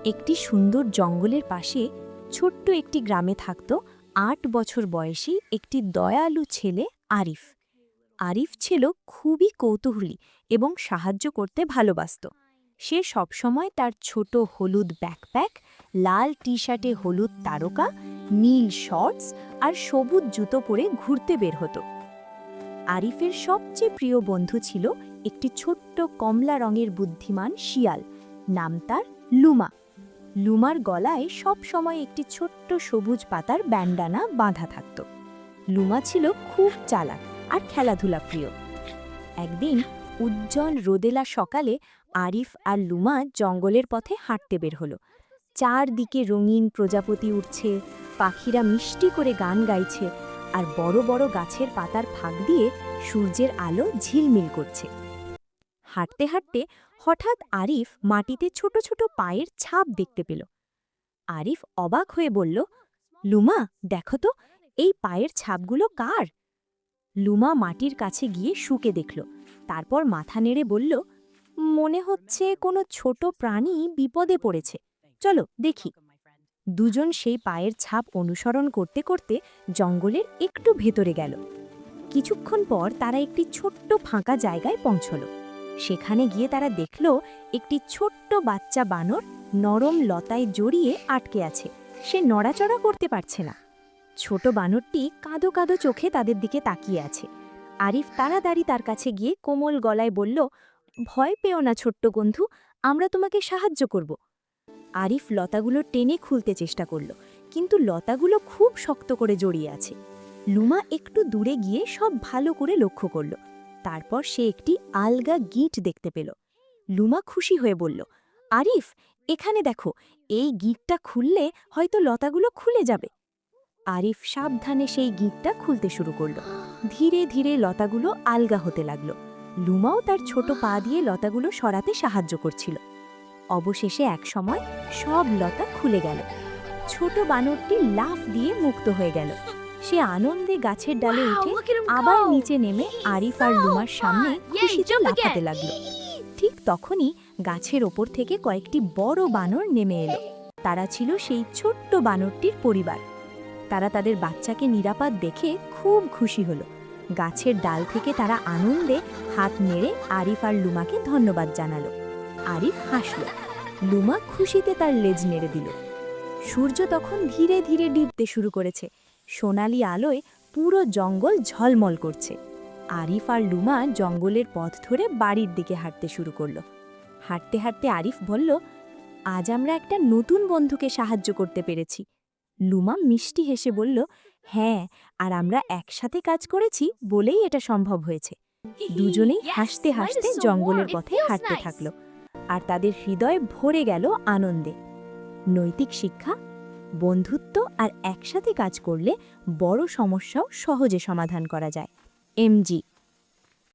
একটি সুন্দর জঙ্গলের পাশে ছোট্ট একটি গ্রামে থাকত ৮ বছর বয়সী একটি দয়ালু ছেলে আরিফ। আরিফ ছিল খুবই কৌতূহলী এবং সাহায্য করতে ভালোবাসত। সে সবসময় তার ছোট হলুদ ব্যাকপ্যাক, লাল টি শার্টে হলুদ তারকা, নীল শর্টস আর সবুজ জুতো পরে ঘুরতে বের হতো। আরিফের সবচেয়ে প্রিয় বন্ধু ছিল একটি ছোট্ট কমলা রঙের বুদ্ধিমান শিয়াল, নাম তার লুমা। লুমার গলায় সব সময় একটি ছোট্ট সবুজ পাতার ব্যান্ডানা বাঁধা থাকত। লুমা ছিল খুব চালাক আর খেলাধুলা প্রিয়। একদিন উজ্জ্বল রোদেলা সকালে আরিফ আর লুমা জঙ্গলের পথে হাঁটতে বের হলো। চারদিকে রঙিন প্রজাপতি উঠছে, পাখিরা মিষ্টি করে গান গাইছে, আর বড় বড় গাছের পাতার ফাঁক দিয়ে সূর্যের আলো ঝিলমিল করছে। হাঁটতে হাঁটতে হঠাৎ আরিফ মাটিতে ছোট ছোট পায়ের ছাপ দেখতে পেল। আরিফ অবাক হয়ে বলল, লুমা, দেখো তো, এই পায়ের ছাপগুলো কার? লুমা মাটির কাছে গিয়ে শুকে দেখল, তারপর মাথা নেড়ে বলল, মনে হচ্ছে কোনো ছোট প্রাণী বিপদে পড়েছে, চলো দেখি। দুজন সেই পায়ের ছাপ অনুসরণ করতে করতে জঙ্গলের একটু ভেতরে গেল। কিছুক্ষণ পর তারা একটি ছোট্ট ফাঁকা জায়গায় পৌঁছল। সেখানে গিয়ে তারা দেখল একটি ছোট্ট বাচ্চা বানর নরম লতায় জড়িয়ে আটকে আছে। সে নড়াচড়া করতে পারছে না। ছোট বানরটি কাঁদো কাঁদো চোখে তাদের দিকে তাকিয়ে আছে। আরিফ তাড়াতাড়ি তার কাছে গিয়ে কোমল গলায় বলল, ভয় পেও না ছোট্ট বন্ধু, আমরা তোমাকে সাহায্য করব। আরিফ লতাগুলো টেনে খুলতে চেষ্টা করল, কিন্তু লতাগুলো খুব শক্ত করে জড়িয়ে আছে। লুমা একটু দূরে গিয়ে সব ভালো করে লক্ষ্য করল। তারপর সে একটি আলগা গিঁট দেখতে পেল। লুমা খুশি হয়ে বলল, আরিফ, এখানে দেখো, এই গিঁটটা খুললে হয়তো লতাগুলো খুলে যাবে। আরিফ সাবধানে সেই গিঁটটা খুলতে শুরু করল। ধীরে ধীরে লতাগুলো আলগা হতে লাগল। লুমাও তার ছোট পা দিয়ে লতাগুলো সরাতে সাহায্য করছিল। অবশেষে একসময় সব লতা খুলে গেল। ছোট বানরটি লাফ দিয়ে মুক্ত হয়ে গেল। সে আনন্দে গাছের ডালে উঠে আবার নিচে নেমে আরিফ আর লুমার সামনে খুশিতে লাফাতে লাগলো। ঠিক তখনই গাছের ওপর থেকে কয়েকটি বড় বানর নেমে এলো। তারা ছিল সেই ছোট্ট বানরটির পরিবার। তারা তাদের বাচ্চাকে নিরাপদ দেখে খুব খুশি হলো। গাছের ডাল থেকে তারা আনন্দে হাত নেড়ে আরিফ আর লুমাকে ধন্যবাদ জানালো। আরিফ হাসল, লুমা খুশিতে তার লেজ নেড়ে দিল। সূর্য তখন ধীরে ধীরে ডুবতে শুরু করেছে। সোনালি আলোয় পুরো জঙ্গল ঝলমল করছে। আরিফ আর লুমা জঙ্গলের পথ ধরে বাড়ির দিকে হাঁটতে শুরু করলো। হাঁটতে হাঁটতে আরিফ বলল, আজ আমরা একটা নতুন বন্ধুকে সাহায্য করতে পেরেছি। লুমা মিষ্টি হেসে বলল, হ্যাঁ, আর আমরা একসাথে কাজ করেছি বলেই এটা সম্ভব হয়েছে। দুজনেই হাসতে হাসতে জঙ্গলের পথে হাঁটতে থাকলো, আর তাদের হৃদয় ভরে গেল আনন্দে। নৈতিক শিক্ষা: বন্ধুত্ব আর একসাথে কাজ করলে বড় সমস্যাও সহজে সমাধান করা যায়। এমজি।